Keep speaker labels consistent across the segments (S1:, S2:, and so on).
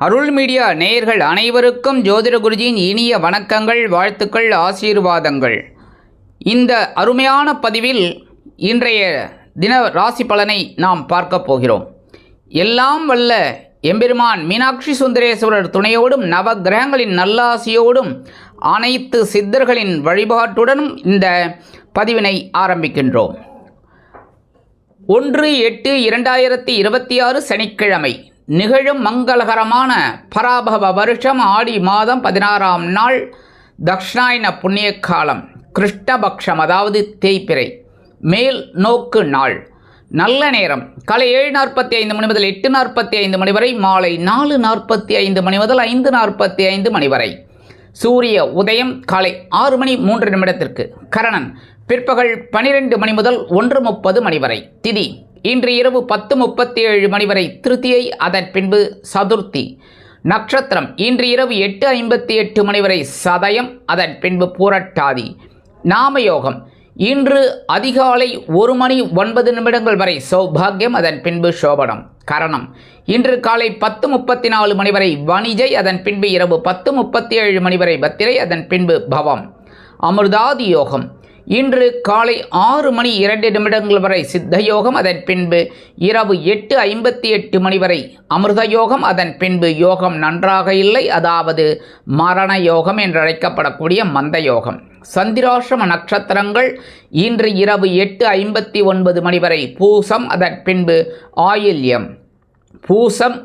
S1: அருள் media நேயர்கள் அனைவருக்கும் ஜோதிட குருஜியின் இனிய வணக்கங்கள், வாழ்த்துக்கள், ஆசீர்வாதங்கள். இந்த அருமையான பதிவில் இன்றைய தின ராசி பலனை நாம் பார்க்க போகிறோம். எல்லாம் வல்ல எம்பெருமான் மீனாட்சி சுந்தரேஸ்வரர் துணையோடும் நவ கிரகங்களின் நல்லாசியோடும் அனைத்து சித்தர்களின் வழிபாட்டுடனும் இந்த பதிவினை ஆரம்பிக்கின்றோம். 1/8/2026 சனிக்கிழமை நிகழும் மங்களகரமான பராபவ வருஷம் ஆடி மாதம் 16ஆம் நாள் தக்ஷணாயன புண்ணிய காலம், கிருஷ்ணபக்ஷம் அதாவது தேய்பிறை, மேல் நோக்கு நாள். நல்ல நேரம் காலை 7:45 மணி முதல் 8:45 மணி வரை, மாலை 4:45 மணி முதல் 5:45 மணி வரை. சூரிய உதயம் காலை 6 மணி 3 நிமிடத்திற்கு. கரணன் பிற்பகல் 12 மணி முதல் 1:30 மணி வரை. திதி இன்று இரவு 10:37 மணி வரை திருத்தியை, அதன் பின்பு சதுர்த்தி. நட்சத்திரம் இன்று இரவு 8:58 மணி வரை சதயம், அதன் பின்பு பூரட்டாதி. நாமயோகம் இன்று அதிகாலை 1 மணி 9 நிமிடங்கள் வரை சௌபாகியம், அதன் பின்பு சோபனம். கரணம் இன்று காலை 10:34 மணி வரை வணிஜை, அதன் பின்பு இரவு 10:37 மணி வரை பத்திரை, அதன் பின்பு பவம். அமிர்தாதி யோகம் இன்று காலை 6 மணி 2 நிமிடங்கள் வரை சித்த யோகம், அதன் பின்பு இரவு 8:58 மணி வரை அமிர்த யோகம், அதன் பின்பு யோகம் நன்றாக இல்லை, அதாவது மரண யோகம் என்று அழைக்கப்படக்கூடிய மந்த யோகம். சந்திராசிரம நட்சத்திரங்கள் இன்று இரவு 8:59 மணி வரை பூசம், அதன் பின்பு ஆயில்யம். பூசம்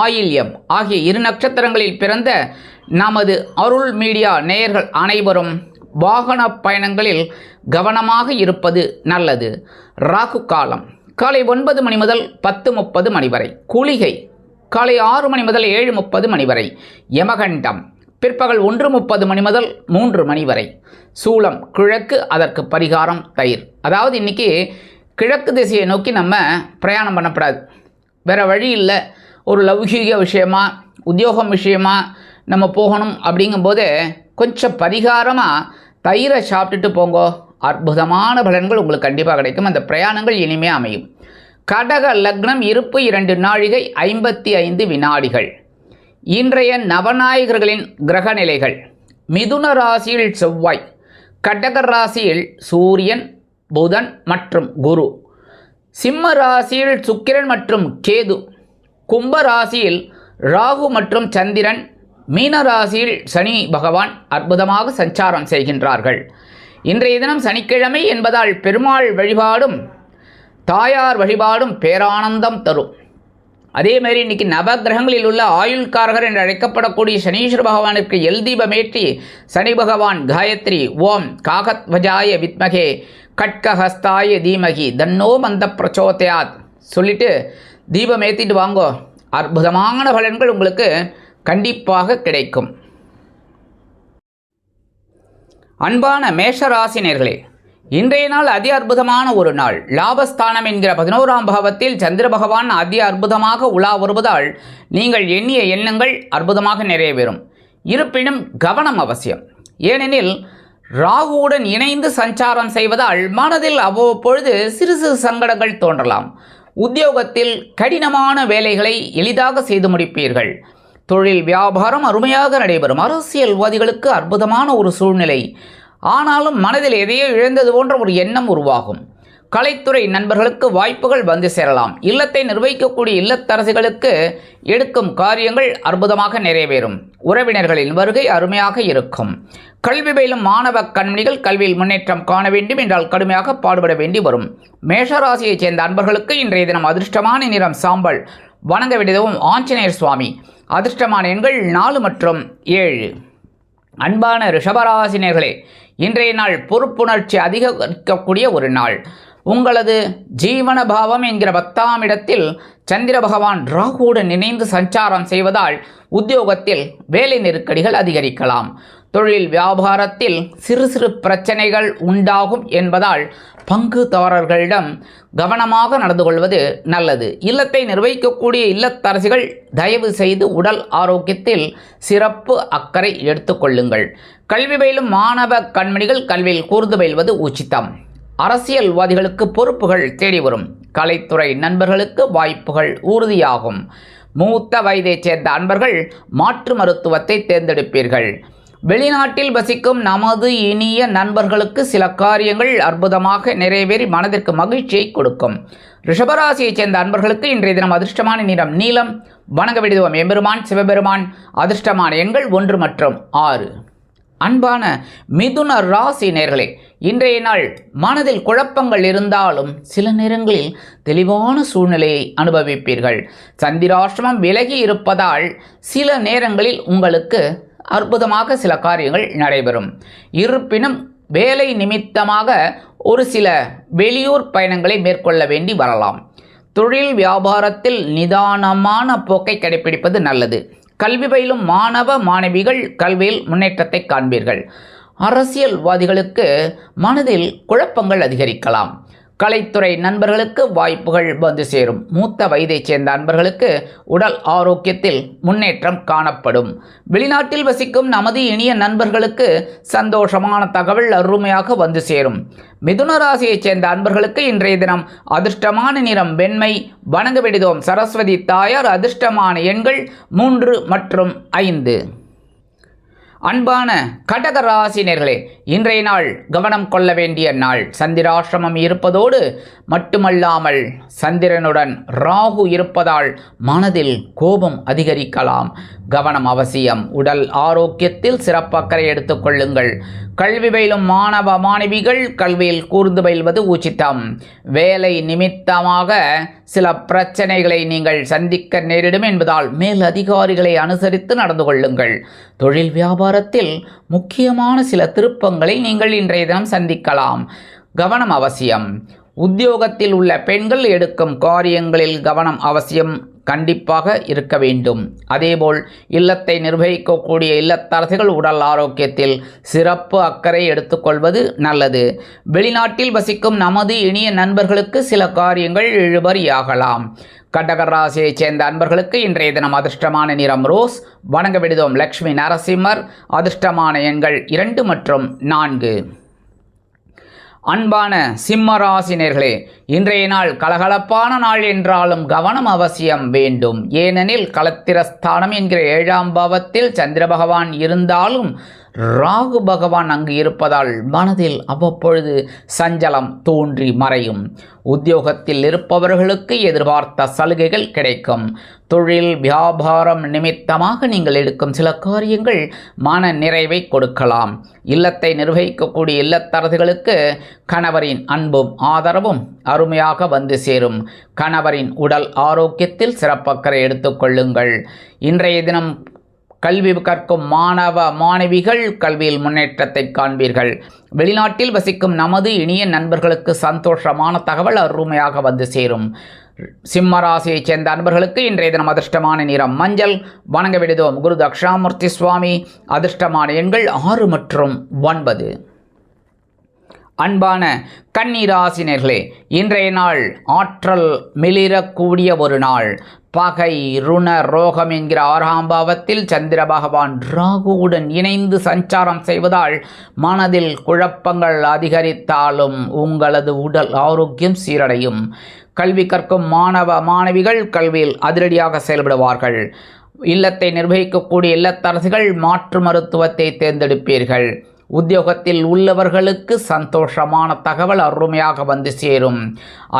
S1: ஆயில்யம் ஆகிய 2 நட்சத்திரங்களில் பிறந்த நமது அருள் மீடியா நேயர்கள் அனைவரும் வாகன பயணங்களில் கவனமாக இருப்பது நல்லது. ராகு காலம் காலை 9 மணி முதல் 10:30 மணி வரை. குளிகை காலை 6 மணி முதல் 7:30 மணி வரை. யமகண்டம் பிற்பகல் 1:30 மணி முதல் 3 மணி வரை. சூலம் கிழக்கு, அதற்கு பரிகாரம் தயிர். அதாவது இன்றைக்கி கிழக்கு திசையை நோக்கி நம்ம பிரயாணம் பண்ணக்கூடாது. வேறு வழி இல்லை. ஒரு லௌகீக விஷயமா உத்தியோகம் விஷயமா நம்ம போகணும் அப்படிங்கும்போது கொஞ்சம் பரிகாரமாக தயிரை சாப்பிட்டுட்டு போங்கோ. அற்புதமான பலன்கள் உங்களுக்கு கண்டிப்பாக கிடைக்கும். அந்த பிரயாணங்கள் இனிமையாக அமையும். கடக லக்னம், இருப்பு 2 நாழிகை 55 வினாடிகள். இன்றைய நவநாயகர்களின் கிரக நிலைகள்: மிதுன ராசியில் செவ்வாய், கடக ராசியில் சூரியன், புதன் மற்றும் குரு, சிம்ம ராசியில் சுக்கிரன் மற்றும் கேது, கும்ப ராசியில் ராகு மற்றும் சந்திரன், மீன ராசியில் சனி பகவான் அற்புதமாக சஞ்சாரம் செய்கின்றார்கள். இன்றைய தினம் சனிக்கிழமை என்பதால் பெருமாள் வழிபாடும் தாயார் வழிபாடும் பேரானந்தம் தரும். அதேமாரி இன்றைக்கி நவகிரகங்களில் உள்ள ஆயுள்காரகர் என்று அழைக்கப்படக்கூடிய சனீஸ்வர பகவானுக்கு எல் தீபமேற்றி சனி பகவான் காயத்ரி ஓம் காகத்வஜாய வித்மகே கட்கஹஸ்தாய தீமகி தன்னோ மந்த பிரச்சோதயாத் சொல்லிட்டு தீபம் ஏற்றிட்டு வாங்கோ. அற்புதமான பலன்கள் உங்களுக்கு கண்டிப்பாக கிடைக்கும். அன்பான மேஷராசினியர்களே, இன்றைய நாள் அதி அற்புதமான ஒரு நாள். லாபஸ்தானம் என்கிற 11ஆம் பாவத்தில் சந்திர பகவான் அதி அற்புதமாக உலா வருவதால் நீங்கள் எண்ணிய எண்ணங்கள் அற்புதமாக நிறைவேறும். இருப்பினும் கவனம் அவசியம். ஏனெனில் ராகுவுடன் இணைந்து சஞ்சாரம் செய்வதால் மனதில் அவ்வப்பொழுது சிறு சிறு சங்கடங்கள் தோன்றலாம். உத்தியோகத்தில் கடினமான வேலைகளை எளிதாக செய்து முடிப்பீர்கள். தொழில் வியாபாரம் அருமையாக நடைபெறும். அரசியல்வாதிகளுக்கு அற்புதமான ஒரு சூழ்நிலை. ஆனாலும் மனதில் எதையோ இழந்தது போன்ற ஒரு எண்ணம் உருவாகும். கலைத்துறை நண்பர்களுக்கு வாய்ப்புகள் வந்து சேரலாம். இல்லத்தை நிர்வகிக்கக்கூடிய இல்லத்தரசிகளுக்கு எடுக்கும் காரியங்கள் அற்புதமாக நிறைவேறும். உறவினர்களின் வருகை அருமையாக இருக்கும். கல்வி பயிலும் மாணவ கண்மணிகள் கல்வியில் முன்னேற்றம் காண வேண்டும் என்றால் கடுமையாக பாடுபட வேண்டி வரும். மேஷராசியைச் சேர்ந்த அன்பர்களுக்கு இன்றைய தினம் அதிர்ஷ்டமான நிறம் சாம்பல். வணங்க வேண்டியதும் ஆஞ்சநேயர் சுவாமி. அதிர்ஷ்டமான எண்கள் 4 மற்றும் 7. அன்பான ரிஷபராசினியர்களே, இன்றைய நாள் பொறுப்புணர்ச்சி அதிகரிக்கக்கூடிய ஒரு நாள். உங்களது ஜீவன பாவம் என்கிற 10ஆம் இடத்தில் சந்திர பகவான் ராகுவுடன் இணைந்து சஞ்சாரம் செய்வதால் உத்தியோகத்தில் வேலை நெருக்கடிகள் அதிகரிக்கலாம். தொழில் வியாபாரத்தில் சிறு சிறு பிரச்சனைகள் உண்டாகும் என்பதால் பங்குதாரர்களிடம் கவனமாக நடந்து கொள்வது நல்லது. இல்லத்தை நிர்வகிக்கக்கூடிய இல்லத்தரசிகள் தயவு செய்து உடல் ஆரோக்கியத்தில் சிறப்பு அக்கறை எடுத்துக்கொள்ளுங்கள். கல்வி பயிலும் மாணவ கண்மணிகள் கல்வியில் கூர்ந்து பயில்வது உச்சிதம். அரசியல்வாதிகளுக்கு பொறுப்புகள் தேடி வரும். கலைத்துறை நண்பர்களுக்கு வாய்ப்புகள் உறுதியாகும். மூத்த வயதைச் சேர்ந்த அன்பர்கள் மாற்று மருத்துவத்தை தேர்ந்தெடுப்பீர்கள். வெளிநாட்டில் வசிக்கும் நமது இனிய நண்பர்களுக்கு சில காரியங்கள் அற்புதமாக நிறைவேறி மனதிற்கு மகிழ்ச்சியை கொடுக்கும். ரிஷபராசியைச் சேர்ந்த அன்பர்களுக்கு இன்றைய தினம் அதிர்ஷ்டமான நிறம் நீலம். வணங்க வேண்டியது எம்பெருமான் சிவபெருமான். அதிர்ஷ்டமான எண்கள் 1 மற்றும் 6. அன்பான மிதுன ராசி நேயர்களே, இன்றைய நாள் மனதில் குழப்பங்கள் இருந்தாலும் சில நேரங்களில் தெளிவான சூழ்நிலையை அனுபவிப்பீர்கள். சந்திராஷ்டமம் விலகி இருப்பதால் சில நேரங்களில் உங்களுக்கு அற்புதமாக சில காரியங்கள் நடைபெறும். இருப்பினும் வேலை நிமித்தமாக ஒரு சில வெளியூர் பயணங்களை மேற்கொள்ள வேண்டி வரலாம். தொழில் வியாபாரத்தில் நிதானமான போக்கை கடைபிடிப்பது நல்லது. கல்வி பயிலும் மாணவ மாணவிகள் கல்வியில் முன்னேற்றத்தை காண்பீர்கள். அரசியல்வாதிகளுக்கு மனதில் குழப்பங்கள் அதிகரிக்கலாம். கலைத்துறை நண்பர்களுக்கு வாய்ப்புகள் வந்து சேரும். மூத்த வயதைச் சேர்ந்த அன்பர்களுக்கு உடல் ஆரோக்கியத்தில் முன்னேற்றம் காணப்படும். வெளிநாட்டில் வசிக்கும் நமது இனிய நண்பர்களுக்கு சந்தோஷமான தகவல் அருமையாக வந்து சேரும். மிதுன ராசியைச் சேர்ந்த அன்பர்களுக்கு இன்றைய தினம் அதிர்ஷ்டமான நிறம் வெண்மை. வணங்க வேண்டியது சரஸ்வதி தாயார். அதிர்ஷ்டமான எண்கள் 3 மற்றும் 5. அன்பான கடக ராசினர்களே, இன்றைய நாள் கவனம் கொள்ள வேண்டிய நாள். சந்திராஷ்டிரமம் இருப்பதோடு மட்டுமல்லாமல் சந்திரனுடன் ராகு இருப்பதால் மனதில் கோபம் அதிகரிக்கலாம். கவனம் அவசியம். உடல் ஆரோக்கியத்தில் சிறப்பு அக்கறை எடுத்துக்கொள்ளுங்கள். கல்வி பயிலும் மாணவ மாணவிகள் கல்வியில் கூர்ந்து பயில்வது உச்சிதம். வேலை நிமித்தமாக சில பிரச்சனைகளை நீங்கள் சந்திக்க நேரிடும் என்பதால் மேல் அதிகாரிகளை அனுசரித்து நடந்து கொள்ளுங்கள். தொழில் வியாபாரத்தில் முக்கியமான சில திருப்பங்களை நீங்கள் இன்றைய தினம் சந்திக்கலாம். கவனம் அவசியம். உத்தியோகத்தில் உள்ள பெண்கள் எடுக்கும் காரியங்களில் கவனம் அவசியம் கண்டிப்பாக இருக்க வேண்டும். அதேபோல் இல்லத்தை நிர்வகிக்கக்கூடிய இல்லத்தரசிகள் உடல் ஆரோக்கியத்தில் சிறப்பு அக்கறை எடுத்துக்கொள்வது நல்லது. வெளிநாட்டில் வசிக்கும் நமது இனிய நண்பர்களுக்கு சில காரியங்கள் இழுபறியாகலாம். கடக ராசியைச் சேர்ந்த அன்பர்களுக்கு இன்றைய தினம் அதிர்ஷ்டமான நிறம் ரோஸ். வணங்க வேண்டியது லட்சுமி நரசிம்மர். அதிர்ஷ்டமான எண்கள் 2 மற்றும் 4. அன்பான சிம்மராசினியர்களே, இன்றைய நாள் கலகலப்பான நாள் என்றாலும் கவனம் அவசியம் வேண்டும். ஏனெனில் களத்திரஸ்தானம் என்கிற 7ஆம் பாவத்தில் சந்திர பகவான் இருந்தாலும் ராகு பகவான் அங்கு இருப்பதால் மனதில் அவ்வப்பொழுது சஞ்சலம் தோன்றி மறையும். உத்தியோகத்தில் இருப்பவர்களுக்கு எதிர்பார்த்த சலுகைகள் கிடைக்கும். தொழில் வியாபாரம் நிமித்தமாக நீங்கள் எடுக்கும் சில காரியங்கள் மன நிறைவை கொடுக்கலாம். இல்லத்தை நிர்வகிக்கக்கூடிய இல்லத்தரசிகளுக்கு கணவரின் அன்பும் ஆதரவும் அருமையாக வந்து சேரும். கணவரின் உடல் ஆரோக்கியத்தில் சிறப்பக்கறை எடுத்துக்கொள்ளுங்கள். இன்றைய தினம் கல்வி கற்கும் மாணவ மாணவிகள் கல்வியில் முன்னேற்றத்தை காண்பீர்கள். வெளிநாட்டில் வசிக்கும் நமது இனிய நண்பர்களுக்கு சந்தோஷமான தகவல் அருமையாக வந்து சேரும். சிம்மராசியைச் சேர்ந்த அன்பர்களுக்கு இன்றைய தினம் அதிர்ஷ்டமான நிறம் மஞ்சள். வணங்க வேண்டியது குரு தக்ஷாமூர்த்தி சுவாமி. அதிர்ஷ்டமான எண்கள் 6 மற்றும் 9. அன்பான கன்னிராசினர்களே, இன்றைய நாள் ஆற்றல் மிளிரக்கூடிய ஒரு நாள். பகை ருண ரோகம் என்கிற 6ஆம் பாவத்தில் சந்திர பகவான் ராகுவுடன் இணைந்து சஞ்சாரம் செய்வதால் மனதில் குழப்பங்கள் அதிகரித்தாலும் உங்களது உடல் ஆரோக்கியம் சீரடையும். கல்வி கற்கும் மாணவ மாணவிகள் கல்வியில் அதிரடியாக செயல்படுவார்கள். இல்லத்தை நிர்வகிக்கக்கூடிய இல்லத்தரசிகள் மாற்று மருத்துவத்தை தேர்ந்தெடுப்பீர்கள். உத்தியோகத்தில் உள்ளவர்களுக்கு சந்தோஷமான தகவல் அருமையாக வந்து சேரும்.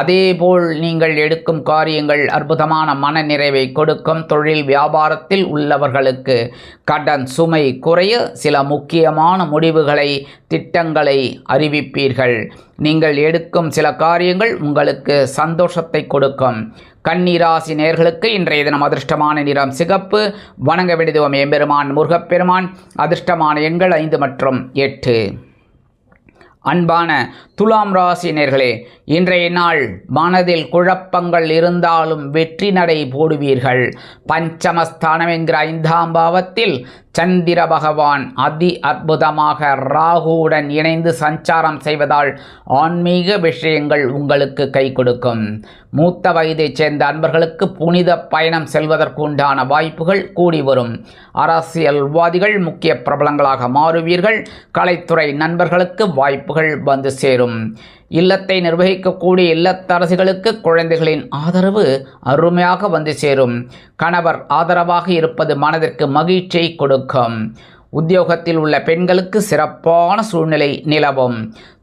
S1: அதேபோல் நீங்கள் எடுக்கும் காரியங்கள் அற்புதமான மன நிறைவை கொடுக்கும். தொழில் வியாபாரத்தில் உள்ளவர்களுக்கு கடன் சுமை குறைய சில முக்கியமான முடிவுகளை திட்டங்களை அறிவிப்பீர்கள். நீங்கள் எடுக்கும் சில காரியங்கள் உங்களுக்கு சந்தோஷத்தை கொடுக்கும். கன்னிராசி நேயர்களுக்கு இன்றைய தினம் அதிர்ஷ்டமான நிறம் சிகப்பு. வணங்க வேண்டியது எம்பெருமான் முருகப்பெருமான். அதிர்ஷ்டமான எண்கள் 5 மற்றும் 8. அன்பான துலாம் ராசி நேயர்களே, இன்றைய நாள் மனதில் குழப்பங்கள் இருந்தாலும் வெற்றி நடை போடுவீர்கள். பஞ்சமஸ்தானம் என்கிற 5ஆம் பாவத்தில் சந்திர பகவான் அதி அற்புதமாக ராகுவுடன் இணைந்து சஞ்சாரம் செய்வதால் ஆன்மீக விஷயங்கள் உங்களுக்கு கை கொடுக்கும். மூத்த வயதைச் சேர்ந்த அன்பர்களுக்கு புனித பயணம் செல்வதற்கு உண்டான வாய்ப்புகள் கூடி வரும். அரசியல்வாதிகள் முக்கிய பிரபலங்களாக மாறுவீர்கள். கலைத்துறை நண்பர்களுக்கு வாய்ப்புகள் வந்து சேரும். இல்லத்தை நிர்வகிக்கக்கூடிய இல்லத்தரசிகளுக்கு குழந்தைகளின் ஆதரவு அருமையாக வந்து சேரும். கணவர் ஆதரவாக இருப்பது மனதிற்கு மகிழ்ச்சியை கொடுக்கும். உத்தியோகத்தில் உள்ள பெண்களுக்கு சிறப்பான சூழ்நிலை நிலவும்.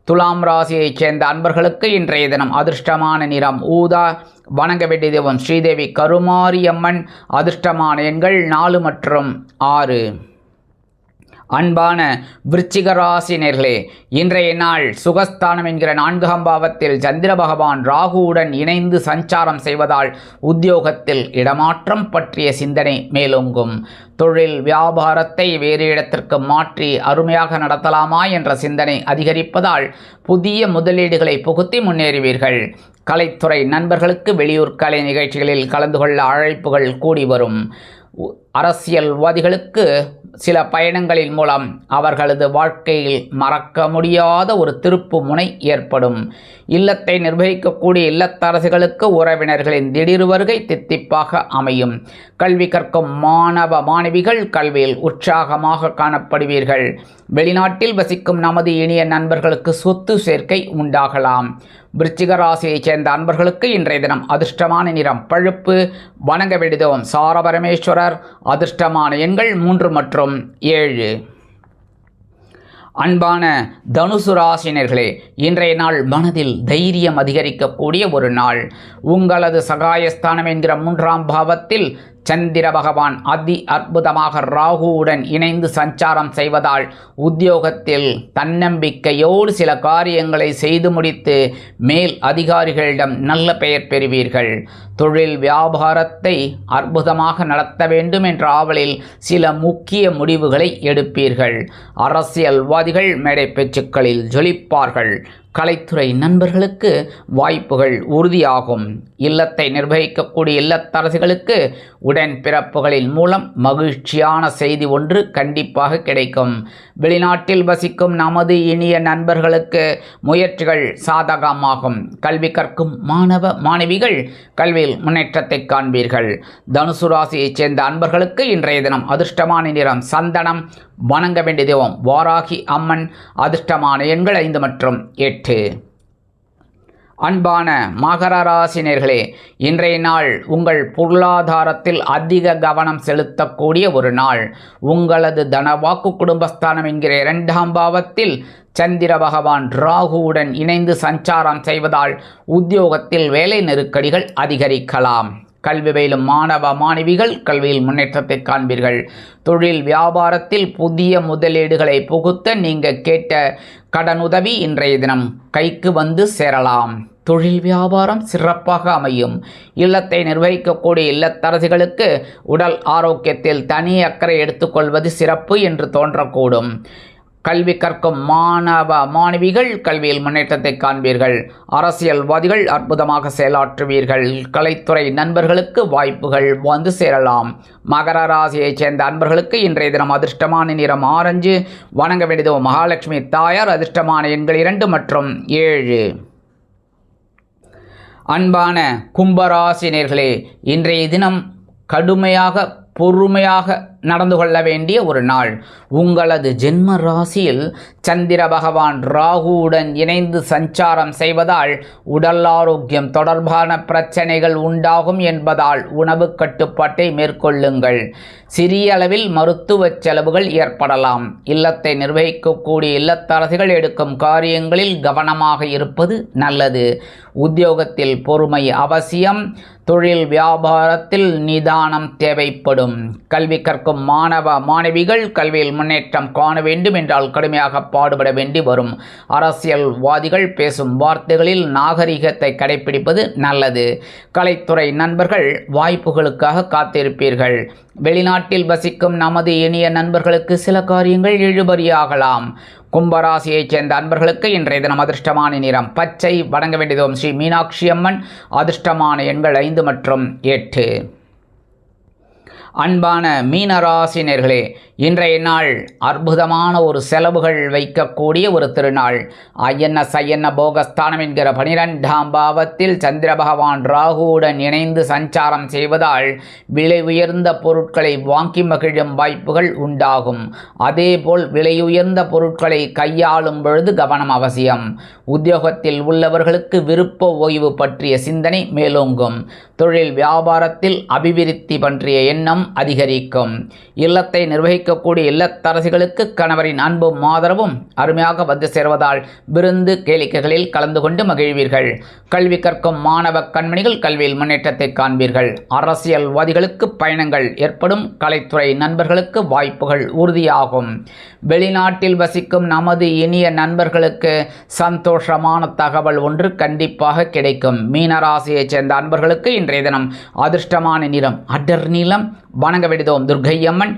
S1: துலாம் ராசியைச் சேர்ந்த அன்பர்களுக்கு இன்றைய தினம் அதிர்ஷ்டமான நிறம் ஊதா. வணங்க வேண்டிய தெய்வம் ஸ்ரீதேவி கருமாரியம்மன். அதிர்ஷ்டமான எண்கள் 4 மற்றும் 6. அன்பான விருச்சிக ராசினர்களே, இன்றைய நாள் சுகஸ்தானம் என்கிற 4ஆம் பாவத்தில் சந்திர பகவான் ராகுவுடன் இணைந்து சஞ்சாரம் செய்வதால் உத்தியோகத்தில் இடமாற்றம் பற்றிய சிந்தனை மேலோங்கும். தொழில் வியாபாரத்தை வேறு இடத்திற்கு மாற்றி அருமையாக நடத்தலாமா என்ற சிந்தனை அதிகரிப்பதால் புதிய முதலீடுகளை புகுத்தி முன்னேறுவீர்கள். கலைத்துறை நண்பர்களுக்கு வெளியூர் கலை நிகழ்ச்சிகளில் கலந்து கொள்ள அழைப்புகள் கூடி வரும். அரசியல்வாதிகளுக்கு சில பயணங்களின் மூலம் அவர்களது வாழ்க்கையில் மறக்க முடியாத ஒரு திருப்பு முனை ஏற்படும். இல்லத்தை நிர்வகிக்கக்கூடிய இல்லத்தரசிகளுக்கு உறவினர்களின் திடீர் வருகை தித்திப்பாக அமையும். கல்வி கற்கும் மாணவ மாணவிகள் கல்வியில் உற்சாகமாக காணப்படுவீர்கள். வெளிநாட்டில் வசிக்கும் நமது இனிய நண்பர்களுக்கு சொத்து சேர்க்கை உண்டாகலாம். விருச்சிக ராசியைச் சேர்ந்த அன்பர்களுக்கு இன்றைய தினம் அதிர்ஷ்டமான நிறம் பழுப்பு. வணங்க வேண்டியதும் சாரபரமேஸ்வரர். அதிர்ஷ்டமான எண்கள் 3 மற்றும் 7. அன்பான தனுசு ராசினர்களே, இன்றைய நாள் மனதில் தைரியம் அதிகரிக்கக்கூடிய ஒரு நாள். உங்களது சகாயஸ்தானம் என்கிற 3ஆம் பாவத்தில் சந்திர பகவான் அதி அற்புதமாக ராகுவுடன் இணைந்து சஞ்சாரம் செய்வதால் உத்தியோகத்தில் தன்னம்பிக்கையோடு சில காரியங்களை செய்து முடித்து மேல் அதிகாரிகளிடம் நல்ல பெயர் பெறுவீர்கள். தொழில் வியாபாரத்தை அற்புதமாக நடத்த வேண்டும் என்ற ஆவலில் சில முக்கிய முடிவுகளை எடுப்பீர்கள். அரசியல்வாதிகள் மேடை பேச்சுக்களில் ஜொலிப்பார்கள். கலைத்துறை நண்பர்களுக்கு வாய்ப்புகள் உறுதியாகும். இல்லத்தை நிர்வகிக்கக்கூடிய இல்லத்தரசிகளுக்கு உடன்பிறப்புகளின் மூலம் மகிழ்ச்சியான செய்தி ஒன்று கண்டிப்பாக கிடைக்கும். வெளிநாட்டில் வசிக்கும் நமது இனிய நண்பர்களுக்கு முயற்சிகள் சாதகமாகும். கல்வி கற்கும் மாணவ மாணவிகள் கல்வியில் முன்னேற்றத்தை காண்பீர்கள். தனுசு ராசியைச் சேர்ந்த அன்பர்களுக்கு இன்றைய தினம் அதிர்ஷ்டமான நிறம் சந்தனம். வணங்க வேண்டிய தெய்வம் வாராகி அம்மன். அதிர்ஷ்டமான எண்கள் 5 மற்றும் 8. அன்பான மகர ராசினர்களே, இன்றைய நாள் உங்கள் பொருளாதாரத்தில் அதிக கவனம் செலுத்தக்கூடிய ஒரு நாள். உங்களது தனவாக்கு குடும்பஸ்தானம் என்கிற 2ஆம் பாவத்தில் சந்திர பகவான் ராகுவுடன் இணைந்து சஞ்சாரம் செய்வதால் உத்தியோகத்தில் வேலை நெருக்கடிகள் அதிகரிக்கலாம். கல்வி பயிலும் மாணவ மாணவிகள் கல்வியில் முன்னேற்றத்தை காண்பீர்கள். தொழில் வியாபாரத்தில் புதிய முதலீடுகளை புகுத்த நீங்கள் கேட்ட கடனுதவி இன்றைய தினம் கைக்கு வந்து சேரலாம். தொழில் வியாபாரம் சிறப்பாக அமையும். இல்லத்தை நிர்வகிக்கக்கூடிய இல்லத்தரசிகளுக்கு உடல் ஆரோக்கியத்தில் தனி அக்கறை எடுத்துக்கொள்வது சிறப்பு என்று தோன்றக்கூடும். கல்வி கற்கும் மாணவ மாணவிகள் கல்வியில் முன்னேற்றத்தை காண்பீர்கள். அரசியல்வாதிகள் அற்புதமாக செயலாற்றுவீர்கள். கலைத்துறை நண்பர்களுக்கு வாய்ப்புகள் வந்து சேரலாம். மகர ராசியைச் சேர்ந்த அன்பர்களுக்கு இன்றைய தினம் அதிர்ஷ்டமான நிறம் ஆரஞ்சு. வணங்க வேண்டியது மகாலட்சுமி தாயார். அதிர்ஷ்டமான எண்கள் 2 மற்றும் 7. அன்பான கும்பராசினியர்களே, இன்றைய தினம் கடுமையாக பொறுமையாக நடந்து கொள்ள வேண்டிய ஒரு நாள். உங்களது ஜென்ம ராசியில் சந்திர பகவான் ராகுவுடன் இணைந்து சஞ்சாரம் செய்வதால் உடல் ஆரோக்கியம் தொடர்பான பிரச்சனைகள் உண்டாகும் என்பதால் உணவு கட்டுப்பாட்டை மேற்கொள்ளுங்கள். சிறிய அளவில் மருத்துவ செலவுகள் ஏற்படலாம். இல்லத்தை நிர்வகிக்கக்கூடிய இல்லத்தரசிகள் எடுக்கும் காரியங்களில் கவனமாக இருப்பது நல்லது. உத்தியோகத்தில் பொறுமை அவசியம். தொழில் வியாபாரத்தில் நிதானம் தேவைப்படும். கல்வி கற்கும் மாணவ மாணவிகள் கல்வியில் முன்னேற்றம் காண வேண்டும் என்றால் கடுமையாக பாடுபட வேண்டி வரும். அரசியல்வாதிகள் பேசும் வார்த்தைகளில் நாகரிகத்தை கடைபிடிப்பது நல்லது. கலைத்துறை நண்பர்கள் வாய்ப்புகளுக்காக காத்திருப்பீர்கள். வெளிநாட்டில் வசிக்கும் நமது இனிய நண்பர்களுக்கு சில காரியங்கள் இழுபறியாகலாம். கும்பராசியைச் சேர்ந்த அன்பர்களுக்கு இன்றைய தினம் அதிர்ஷ்டமான நிறம் பச்சை. வணங்க வேண்டியதும் ஸ்ரீ மீனாட்சி அம்மன். அதிர்ஷ்டமான எண்கள் 5 மற்றும் 8. அன்பான மீனராசினியர்களே, இன்றைய நாள் அற்புதமான ஒரு செலவுகள் வைக்கக்கூடிய ஒரு திருநாள். ஐயன்ன சையன்ன போகஸ்தானம் என்கிற 12ஆம் பாவத்தில் சந்திர பகவான் ராகுவுடன் இணைந்து சஞ்சாரம் செய்வதால் விலை உயர்ந்த பொருட்களை வாங்கி மகிழும் வாய்ப்புகள் உண்டாகும். அதேபோல் விலையுயர்ந்த பொருட்களை கையாளும் பொழுது கவனம் அவசியம். உத்தியோகத்தில் உள்ளவர்களுக்கு விருப்ப ஓய்வு பற்றிய சிந்தனை மேலோங்கும். தொழில் வியாபாரத்தில் அபிவிருத்தி பற்றிய எண்ணம் அதிகரிக்கும். இல்லத்தை நிர்வகிக்கக்கூடிய இல்லத்தரசிகளுக்கு கணவரின் அன்பும் ஆதரவும் அருமையாக வந்து சேர்வதால் விருந்து கேளிக்கைகளில் கலந்து கொண்டு மகிழ்வீர்கள். கல்வி கற்கும் மாணவ கண்மணிகள் கல்வியில் முன்னேற்றத்தை காண்பீர்கள். அரசியல்வாதிகளுக்கு பயணங்கள் ஏற்படும். கலைத்துறை நண்பர்களுக்கு வாய்ப்புகள் உறுதியாகும். வெளிநாட்டில் வசிக்கும் நமது இனிய நண்பர்களுக்கு சந்தோஷமான தகவல் ஒன்று கண்டிப்பாக கிடைக்கும். மீனராசியைச் சேர்ந்த அன்பர்களுக்கு இன்றைய தினம் அதிர்ஷ்டமான நிறம் அடர் நீலம். வணங்க வேண்டியதோம் துர்க்கையம்மன்.